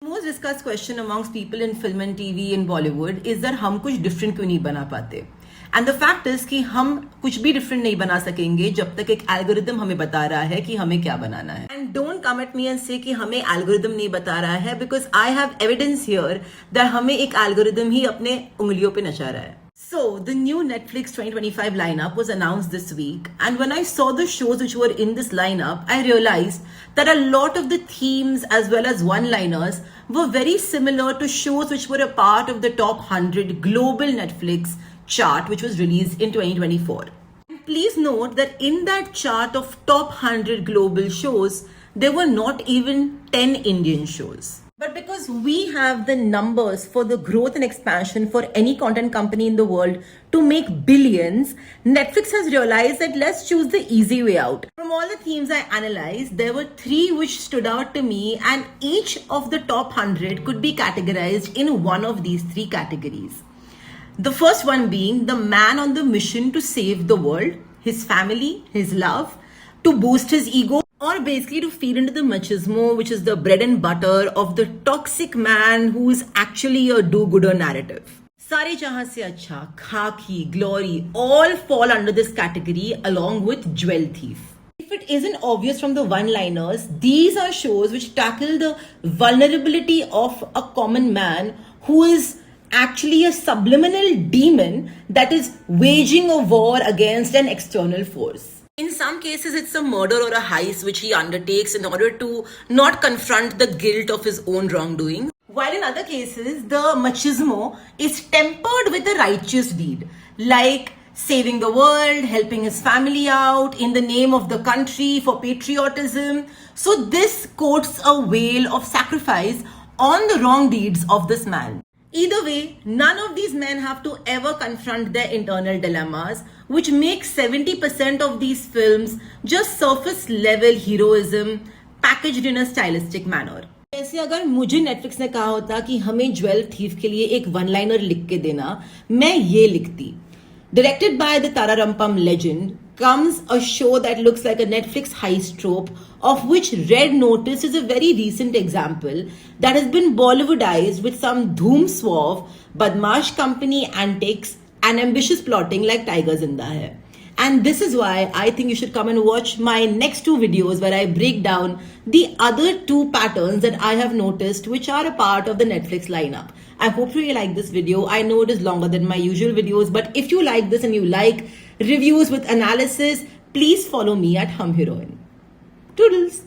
Most discussed question amongst people in film and TV in Bollywood is that हम कुछ different क्यों नहीं बना पाते. And the fact is कि हम कुछ भी different नहीं बना सकेंगे जब तक एक algorithm हमें बता रहा है कि हमें क्या बनाना है. And don't come at me and say कि हमें algorithm नहीं बता रहा है, because I have evidence here that हमें एक algorithm ही अपने उंगलियों पे नचा रहा है. So, the new Netflix 2025 lineup was announced this week, and when I saw the shows which were in this lineup, I realized that a lot of the themes as well as one-liners were very similar to shows which were a part of the top 100 global Netflix chart which was released in 2024. And please note that in that chart of top 100 global shows, there were not even 10 Indian shows. But because we have the numbers for the growth and expansion for any content company in the world to make billions, Netflix has realized that let's choose the easy way out. From all the themes I analyzed, there were 3 which stood out to me, and each of the top 100 could be categorized in one of these 3 categories. The first one being the man on the mission to save the world, his family, his love, to boost his ego, or basically to feed into the machismo, which is the bread and butter of the toxic man who is actually a do-gooder narrative. Sare Jahan Se Acha, Khaki, Glory all fall under this category along with Jewel Thief. If it isn't obvious from the one-liners, these are shows which tackle the vulnerability of a common man who is actually a subliminal demon that is waging a war against an external force. In some cases, it's a murder or a heist which he undertakes in order to not confront the guilt of his own wrongdoing. While in other cases, the machismo is tempered with a righteous deed, like saving the world, helping his family out in the name of the country for patriotism. So this quotes a wail of sacrifice on the wrong deeds of this man. Either way, none of these men have to ever confront their internal dilemmas, which makes 70% of these films just surface level heroism packaged in a stylistic manner. ऐसे अगर मुझे Netflix ने कहा होता कि हमें jewel thief के लिए एक वन लाइनर लिख के देना, मैं ये लिखती. Directed by the Tararampam legend comes a show that looks like a Netflix heist trope, of which Red Notice is a very recent example that has been Bollywoodized with some dhoom suave, badmash company antics and ambitious plotting like Tiger Zinda Hai. And this is why I think you should come and watch my next 2 videos where I break down the other 2 patterns that I have noticed which are a part of the Netflix lineup. I hope you like this video. I know it is longer than my usual videos, but if you like this and you like reviews with analysis, please follow me at Hum Heroine. Toodles!